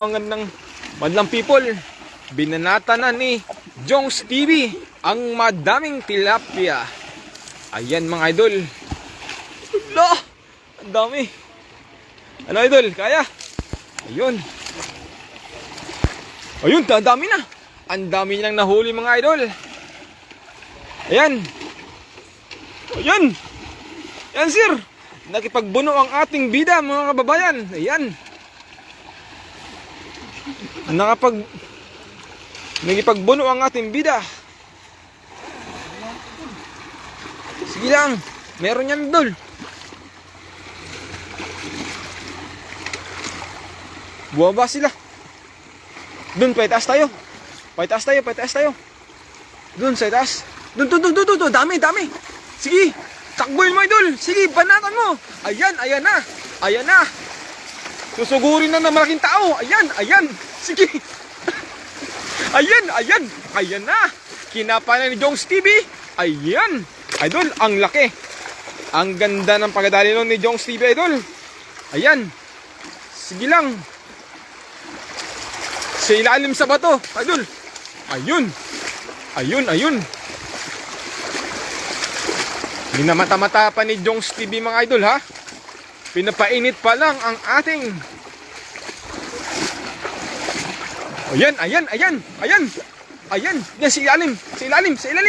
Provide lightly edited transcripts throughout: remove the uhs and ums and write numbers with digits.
Ng madlang people, binanata na ni Jongs TV ang madaming tilapia. Ayan mga idol. Hala, ang dami. Ano idol, kaya? Ayun. Ayun, ang dami na. Ang dami nang nahuli mga idol. Ayan. Ayan. Ayan sir. Nakipagbuno ang ating bida mga kababayan. Ayan. Nagipagbuno ang ating bida. Sige lang, meron yan dol. Buwaba sila. Doon, paitaas tayo. Paitaas tayo. Doon, sa itaas. Doon, dami. Sige, takboy mo idol. Sige, banatan mo. Ayan na. Susugurin na ng malaking tao. Ayan. Sige. Ayan na. Kinapa na ni Jongs TV. Ayan. Idol, ang laki. Ang ganda ng pagdadali nun ni Jongs TV, idol. Ayan. Sige lang. Sa ilalim sa bato, idol. Ayun. Minamata-mata pa ni Jongs TV mga idol ha. Pinapainit pa lang ang ating. Ayan. Yan sa ilalim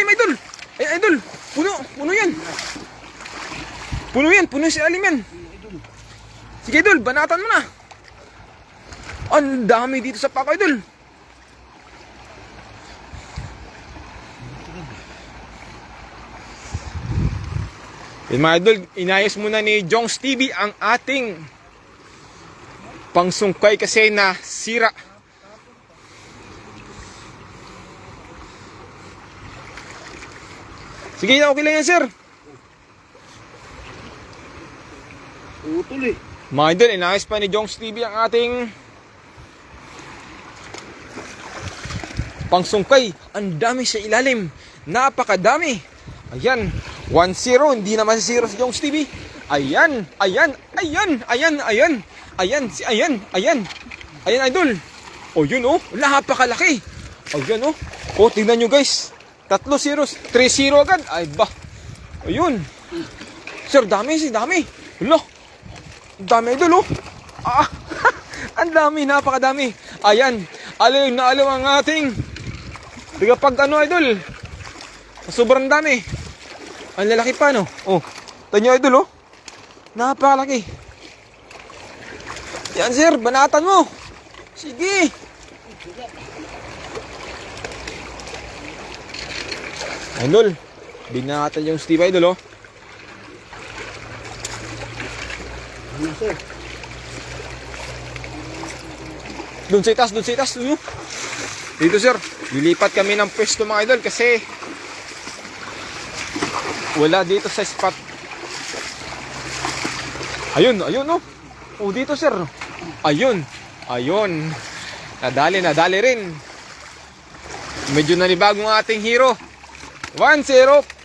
idol. Ay idol, puno yan. Puno sa ilalim yan. Sige idol, banatan mo na. Ang dami dito sa pako idol. Mga idol, inayos muna ni Jongs TV ang ating pangsungkay kasi na sira. Sige na, okay lang yan sir. Utol eh. Mga idol, inayos pa ni Jongs TV ang ating pangsungkay. Ang dami sa ilalim. Napakadami. Ayan. 1-0, hindi naman si 0 si Jongs TV. Ayan idol. O yun oh, napakalaki. Ayan oh. O tingnan nyo guys. 3 zeros, 3-0 agad. Ay ba. Ayun. Sir, dami. Hala. Dami idol oh. Ang dami, napakadami. Ayan. Aliw na aliw ang ating pag ano idol. Sobrang dami. Ang lalaki pa no. Oh. Tanyo idol oh. Napakalaki. Yan sir, banatan mo. Sige. Idol, binatan yung Steve idol oh. Ano sir? Doon sa itas. Dito sir, lilipat kami ng pwesto mga idol kasi wala dito sa spot. Ayun oh. Oh dito sir. Ayun. Nadali rin. Medyo nanibagong ating hero. 1-0,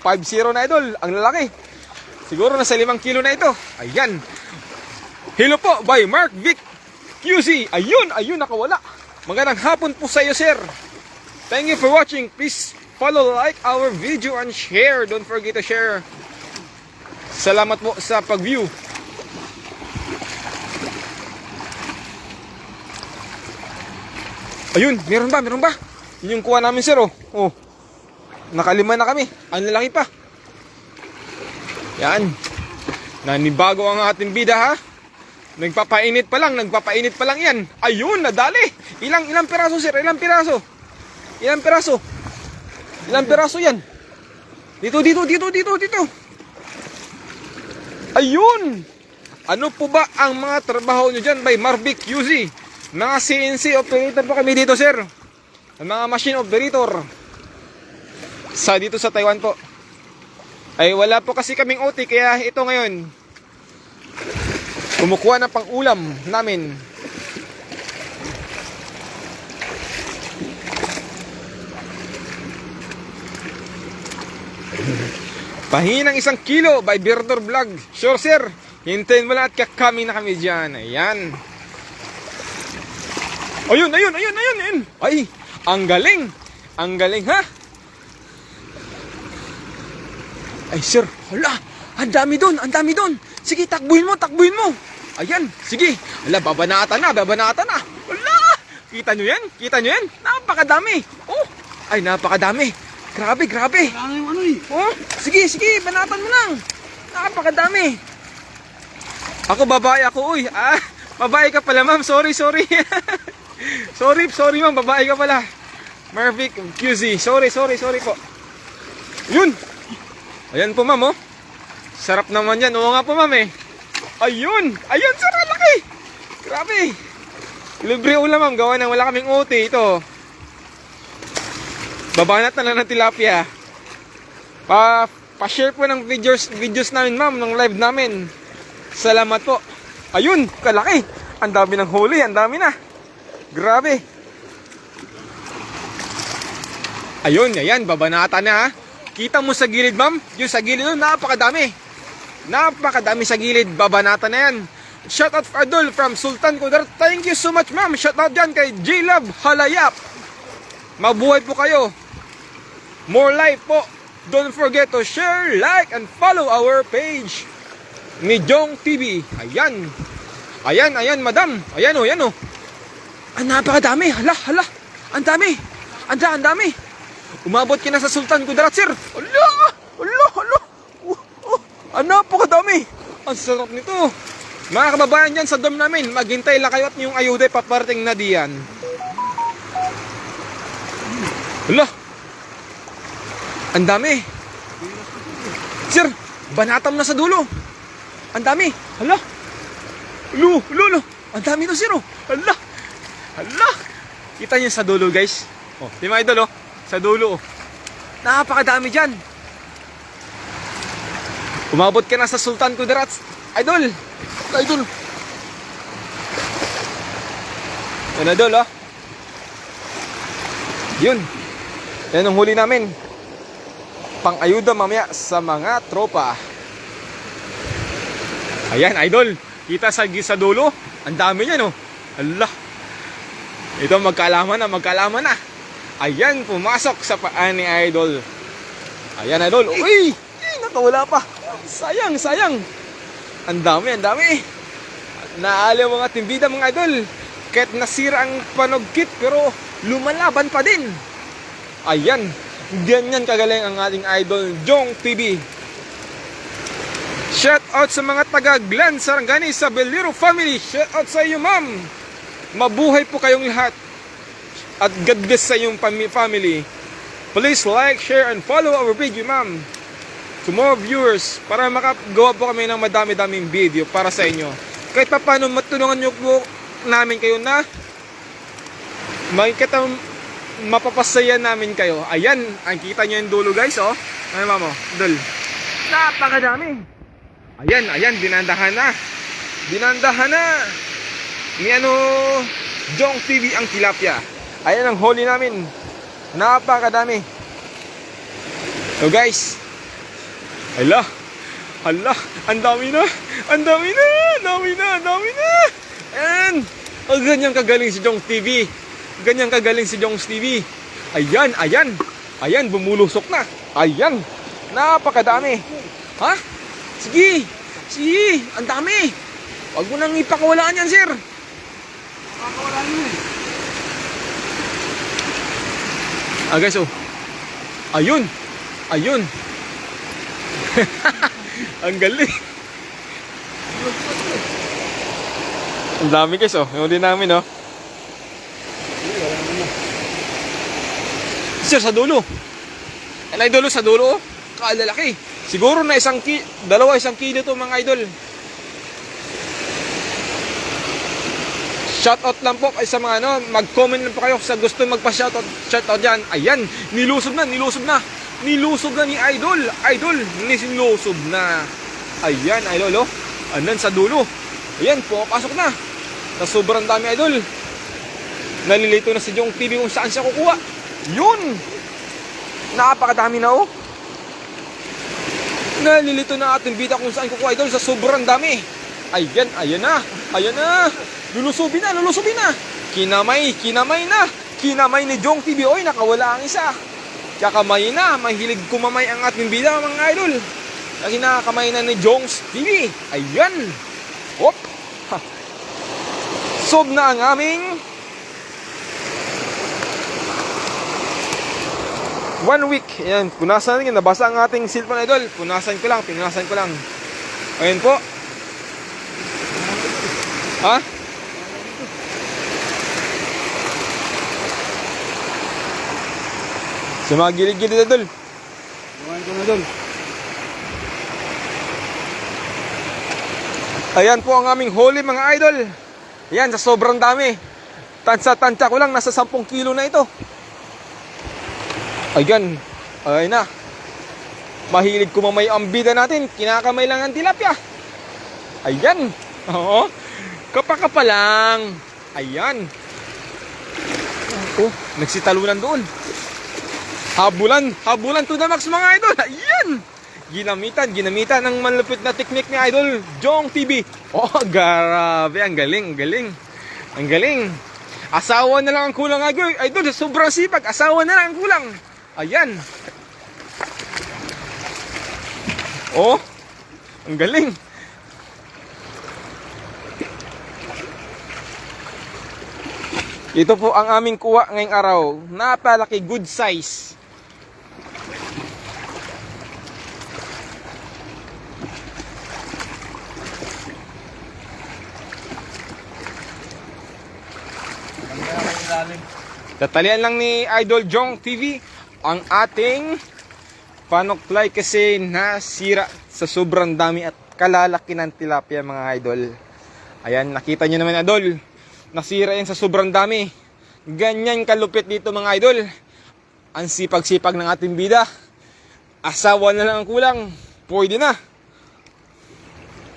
5-0 na idol. Ang lalaki. Siguro nasa 5 kilo na ito. Ayan. Hello po by Mark Vic QC. Ayun, nakawala. Magandang hapon po sa iyo sir. Thank you for watching. Please follow, like our video and share. Don't forget to share. Salamat po sa pag-view. Ayun, meron ba? Yun yung kuha namin sir oh. Oh. Nakalima na kami. Ang lalaki pa. Yan. Nanibago ang ating bida ha. Nagpapainit pa lang yan. Ayun, nadali. Ilang piraso sir? Ilang piraso yan? Dito. Ayun. Ano po ba ang mga trabaho nyo dyan by Marvic QC? Mga CNC operator po kami dito sir. Mga machine operator. Dito sa Taiwan po. Ay wala po kasi kaming OT kaya ito ngayon. Kumukuha na pang ulam namin. Pahinang 1 kilo by Birdor Vlog. Sure sir, hintayin mo lang at kakami na kami dyan. Ayan. Ayun, ayun, ayun, ayun, ayun. Ay, ang galing. Ang galing, ha? Ay, sir. Hala, ang dami doon, ang dami doon. Sige, takbuhin mo, takbuhin mo. Ayan, sige. Hala, babanatan na, babanatan na. Hala, kita nyo yan? Kita nyo yan? Napakadami. Oh, ay, napakadami. Grabe, grabe. Ano yung ano eh? Oh, sige, sige, banatan mo lang. Napakadami. Ako babae ako, uy. Ah, babae ka pala, ma'am. Sorry, sorry. sorry, ma'am. Babae ka pala. Marvic QZ. Sorry po. Yun. Ayan po, ma'am, oh. Sarap naman yan. Oo nga po, ma'am, eh. Ayun. Ayun, sir. Ang laki. Grabe. Libre ulam, ma'am. Gawa nang wala kaming OT. Ito. Babanat na lang ng tilapia. Pa-share po ng videos namin, ma'am, ng live namin. Salamat po. Ayun, kalaki. Ang dami ng huli, ang dami na. Grabe. Ayun, ayan, babanata na, ha. Kita mo sa gilid, ma'am? Yung sa gilid nun, napakadami. Napakadami sa gilid, babanata na yan. Shout out for Idol from Sultan Kudarat. Thank you so much, ma'am. Shout out dyan kay J-Love Halayap. Mabuhay po kayo. More life po. Don't forget to share, like, and follow our page ni Jong TV. Ayan. Ayan, ayan, madam. Ayan, oh, ayan, oh. Ang napakadami. Hala, hala. Ang dami. Ang dami. Umabot ka na sa Sultan Kudarat, sir. Hala, hala, hala. Ang napakadami. Ang sarap nito. Mga kababayan dyan sa dom namin, maghintay lang kayo at yung ayuda paparating na diyan. Hala. Ang dami. Sir, banatam na sa dulo. Ang dami. Hala. Lulo. Ang dami to, sir, oh. Hala. Hala. Kita niyo sa dulo, guys. Oh, di mga idol, oh. Sa dulo, oh. Napakadami dyan. Umabot ka na sa Sultan Kudarat. Idol. Idol. Yan, idol, oh. Yun. Yan ang huli namin. Pang-ayuda mamaya sa mga tropa. Ayan, idol. Kita sa dulo. Ang dami niyan, oh. Allah. Ito, magkaalaman na. Ayan, pumasok sa paan ni idol. Ayan, idol. Uy! Nakawala pa. Sayang. Ang dami. Naaliw mga timbida, mga idol. Kahit nasira ang panogkit, pero lumalaban pa din. Ayan. Ganyan kagaling ang ating idol, Jong TV. Shout out sa mga taga-Glan, Sarangani, sa Beliro family. Shout out sa iyo, ma'am. Mabuhay po kayong lahat. At God bless sa iyong family. Please like, share, and follow our video, ma'am. To more viewers, para makagawa po kami ng madami-daming video para sa inyo. Kahit pa paano matulungan nyo po namin kayo na mapapasaya namin kayo. Ayan, ang kita nyo yung dulo, guys, oh. Ano, mamo? Dul. Napakadami. Ayan, dinandahan na. Ni Jong TV ang tilapia. Ayan ang huli namin. Napakadami. So, guys. Hala. Ang dami na. And, ganyan kagaling si Jong TV. Ayan, bumulusok na. Ayan, napakadami. Ha? Sige, ang dami. Huwag mo nang ipakawalaan yan, sir. Kakawalaan mo eh. Guys, oh. Ayun. Ang galing. Ang dami, guys, oh. Yung huli namin, oh. Sir, sa dulo. Idol, sa dulo, oh. Kalalaki. Siguro na isang kilo to, mga idol. Shoutout lang po ay sa mga mag-comment lang po kayo sa gusto magpa-shoutout. Shoutout dyan. Ayan, nilusob na ni idol. Nilusob na. Ayan, idol, oh. Anan sa dulo. Ayan, pumapasok na. Sa sobrang dami, idol. Nalilito na si Jong TV kung saan siya kukuha. Yun. Napakadami na, oh. Nalilito na ating bida kung saan kukuha, idol, sa sobrang dami. Ayan na. Lulusubin na. Kinamay na. Kinamay ni Jong TV. Oy, nakawala ang isa. Kakamay na. Mahilig kumamay ang ating bida, mga idol. Kasi nakakamay na ni Jong's TV. Ayan. Hop. Ha. Sob na ang aming 1 week. Ayan, punasan natin. Nabasa ang ating cellphone, idol. Punasan ko lang. Ayan po. Ha? Sa mga gilid-gilid, idol. Gawain ko na doon. Ayan po ang aming huli, mga idol. Ayan, sa sobrang dami. Tansa-tansa ko lang, nasa 10 kilo na ito. Ayan, ayan na. Mahilig kumamay ang bida natin. Kinakamay lang ang tilapia. Ayan. Oo. Kapaka lang. Ayan. Oh, nagsitalunan doon. Habulan to the max, mga idol. Ayan. Ginamitan ng malupit na teknik ni Idol Jong TV. Oh, grabe. Ang galing. Asawa na lang ang kulang, idol. Sobrang sipag. Asawa na lang ang kulang. Ayan. Oh, ang galing. Ito po ang aming kuha ngayong araw. Napalaki, good size. Tatalian lang ni Idol Jong TV ang ating panoklay kasi nasira sa sobrang dami at kalalaki ng tilapia, mga idol. Ayan, nakita nyo naman, idol. Nasira yan sa sobrang dami. Ganyan kalupit dito, mga idol. Ang sipag-sipag ng ating bida. Asawa na lang ang kulang. Pwede na.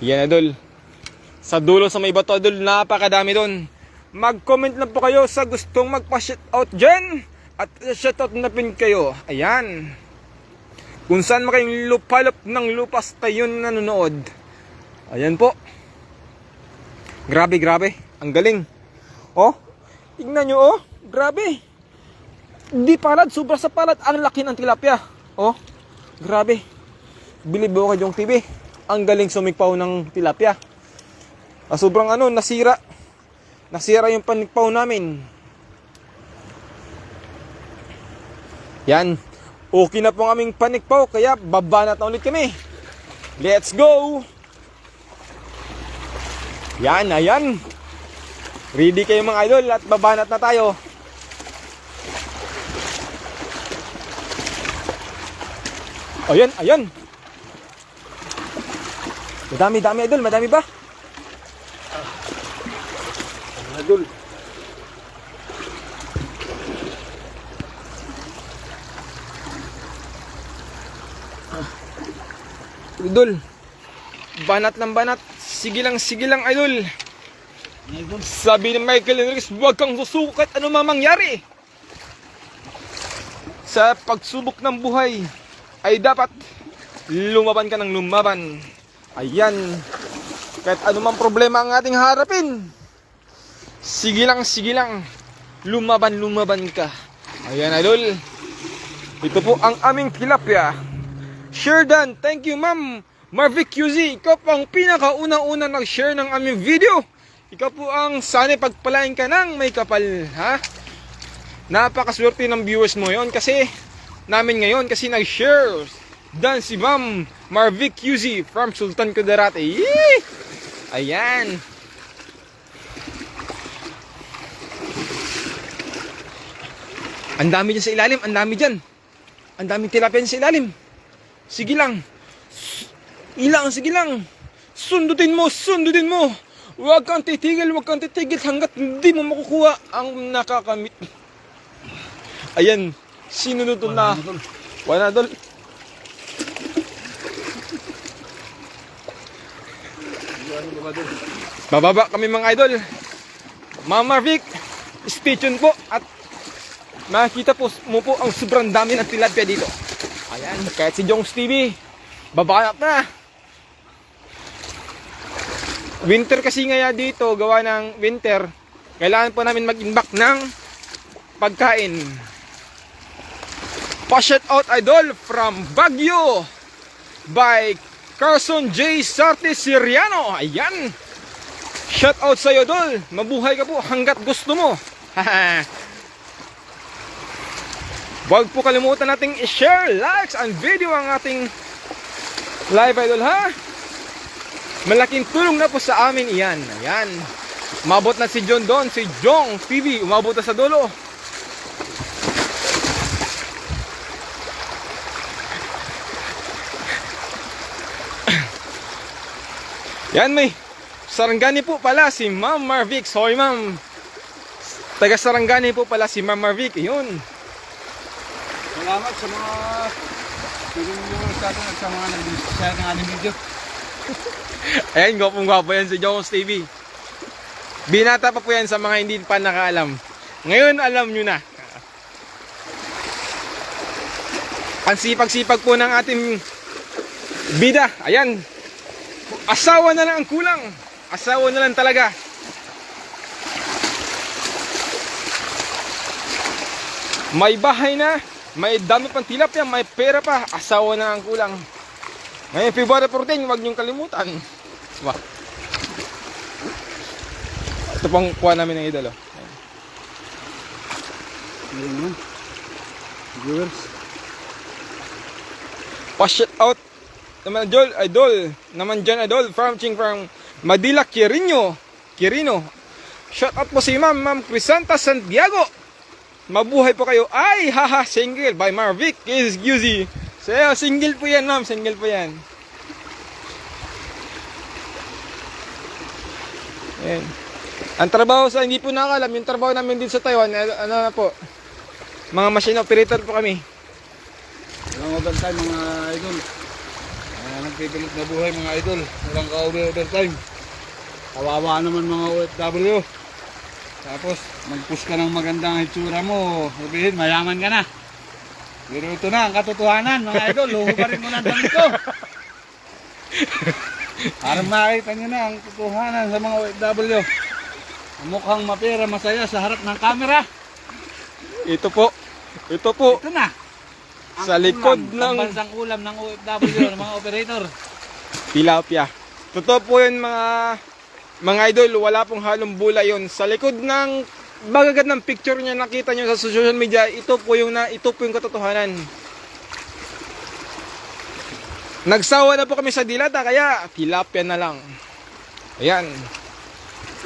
Yan, idol. Sa dulo sa may bato, idol, napakadami doon. Mag-comment lang po kayo sa gustong magpa-shoutout dyan. At shoutout na pin kayo. Ayan. Kung saan makayong lupalop ng lupas kayo nanonood. Ayan po. Grabe. Ang galing. Oh, tignan nyo, oh. Grabe. Di palad, sobra sa palad. Ang laki ng tilapia. Oh, grabe. Bilib ako kay Jong TV. Ang galing sumigpaw ng tilapia. Sobrang nasira. Nasira yung panikpaw namin. Yan. Okay na po ang aming panikpaw. Kaya babanat na ulit kami. Let's go. Yan, ayan. Ready kayo, mga idol, at babanat na tayo. Ayan. Madami, idol. Madami ba? Idol. Idol. Banat ng banat. Sige lang, idol. Sabi ni Michael Enriquez, huwag kang susuko kahit ano mangyari. Sa pagsubok ng buhay ay dapat lumaban ka ng lumaban. Ayan. Kahit anumang problema ang ating harapin, sige lang. Lumaban ka. Ayan, idol. Ito po ang aming tilapia. Sherdan, thank you, ma'am. Marvic QZ, ikaw po ang pinakauna-una nag-share ng aming video. Ikaw po ang sana pagpalain ka ng may kapal, ha? Napakaswerte ng viewers mo yon kasi namin ngayon kasi nag-share dan si Ma'am Marvic QZ from Sultan Kudarat. Ayan. Ang dami dyan sa ilalim, ang dami dyan. Ang daming tilapia sa ilalim. Sige lang. Sige lang. Sundutin mo. Huwag kang titigil hanggat hindi mo makukuha ang nakakamit. Ayan, sinunod na. Wala, idol. Bababa kami, mga idol. Mama Vic, stay tuned po at makikita po mo po ang sobrang dami ng tilapia dito. Ayan, kahit si Jong's TV, bababa na. Winter kasi ngaya dito, gawa ng winter, kailangan po namin mag-imbak ng pagkain. Pa-shout out idol from Baguio by Carson J. Sarte Siriano. Ayan. Shout out sa iyo, idol. Mabuhay ka po hanggat gusto mo. Huwag po kalimutan nating i-share, likes, and video ang ating live idol, ha? Malaking tulong na po sa amin iyan. Ayan. Umabot na si John doon, si Jong TV. Umabot na sa dulo. Yan, may Sarangani po pala si Ma'am Marvic. Sorry, ma'am. Taga Sarangani po pala si Ma'am Marvic. Yun. Salamat sa mga nag-viewers natin at sa mga nag-share ng ating video. Ayan, gwapong-gwapo yan si Jones TV. Binata pa po yan sa mga hindi pa nakaalam. Ngayon, alam nyo na. Ang sipag-sipag po ng ating bida. Ayan. Asawa na lang ang kulang. Asawa na lang talaga. May bahay na. May dami pang tilapia. May pera pa. Asawa na ang kulang. Ngayon, February 14, huwag niyong kalimutan. Diba? Ito pang kuha namin ng idol. Ngayon naman. Viewers. Pa-shout out naman idol. Naman dyan idol. From Madila Quirino. Shout out po si Ma'am Crisanta Santiago. Mabuhay po kayo. Ay, haha, single by Marvic is Yuzi. So, single po yan, ma'am. Single po yan. Ayan. Ang trabaho sa hindi po nakakalam, yung trabaho namin din sa Taiwan, ano na po, mga machine operator po kami. Walang overtime mga idol. Nagpipilit na buhay mga idol. Walang ka-overtime. Kawawa naman mga OFW. Tapos, mag-push ka ng magandang itsura mo. Sabihin, mayaman ka na. Pero ito na ang katotohanan mga idol. Luho pa rin mo ng damit ko. Para makita nyo na ang katotohanan sa mga OFW. Mukhang mapera masaya sa harap ng camera. Ito po. Ito na. Ang Sa likod ulam, ng pambansang ulam ng OFW, ng mga operator. tilapia. Totoo po yun mga idol. Wala pong halong bula yun. Sa likod ng bagagad ng picture niya nakita nyo sa social media, ito po yung katotohanan. Nagsawa na po kami sa dilata, kaya tilapia na lang. Ayan.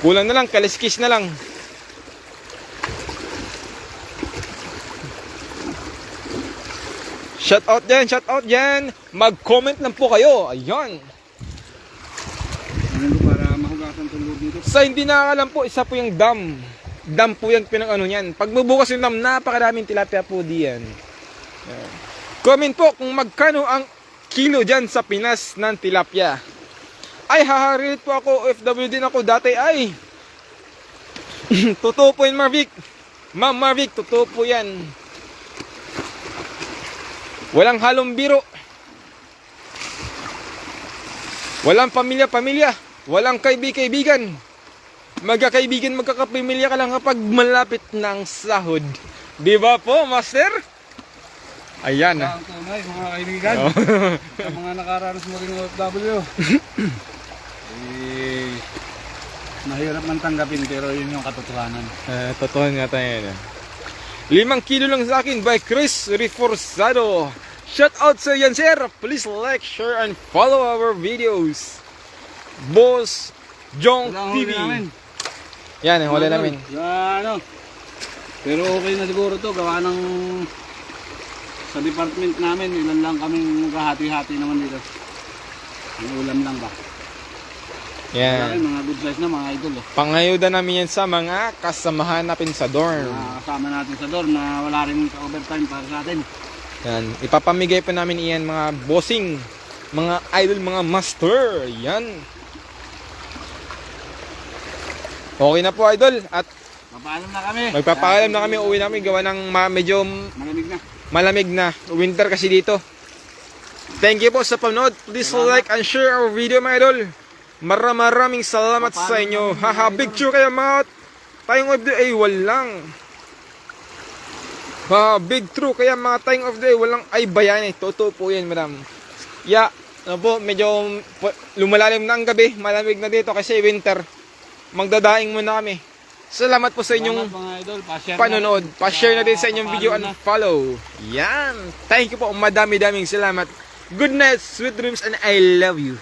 Kulang na lang, kaliskis na lang. Shout out dyan. Mag-comment lang po kayo. Ayan. Ano para mahugasan tulog dito? Sa hindi nakakalam po, isa po yung dam. Dam po yung pinang-ano niyan. Pag bubukas yung dam, napakaraming tilapia po diyan. Ayan. Comment po kung magkano ang kilo dyan sa Pinas ng tilapia. Ay, haharit po ako. OFW din ako dati. Ay, totoo po yun, Marvic. Ma'am Marvic, totoo po yan. Walang halong biro. Walang pamilya-pamilya. Walang kaibigan. Magkakaibigan, magkakapamilya ka lang kapag malapit ng sahod. Di ba po, Master? Ayan. Ang tunay, mga kaibigan. Sa mga nakaranas mo rin ng OFW. Mahirap man tanggapin pero yun yung katotohanan. Totoo nga tayo yan. 5 kilo lang sa akin by Chris Reforzado. Shout out sa yan, sir. Please like, share, and follow our videos. Boss Jong TV. Yan, ang huli namin. Ano. Pero okay na siguro to. Gawa ng sa department namin, ilan lang kaming maghahati-hati naman dito. Ang ulam lang ba? Yan. Mga good size na mga idol. Pangayuda namin yan sa mga kasamahan natin sa dorm. Kasama natin sa dorm na wala rin overtime para sa atin. Yan. Ipapamigay pa namin iyan mga bossing, mga idol, mga master. Yan. Okay na po, idol. At Papaalam na kami. magpapaalam na kami. Uwi namin gawa ng medyo malamig na. Winter kasi dito. Thank you po sa panood. Please like and share our video, mga idol. Maraming salamat sa inyo. Haha, picture kayo, mga Tayong of the day, walang. Big true. Kaya mga tayong of the day, walang ay bayan eh. Totoo po yan, madam. Yeah, ano po, medyo lumalalim na ang gabi. Malamig na dito kasi winter. Magdadaing muna kami. Salamat po sa inyong Salamat, mga idol. Pa-share panonood. na- Pa-share na din sa inyong video pa-follow and follow. Yan. Thank you po. Madami-daming salamat. Good night, sweet dreams, and I love you.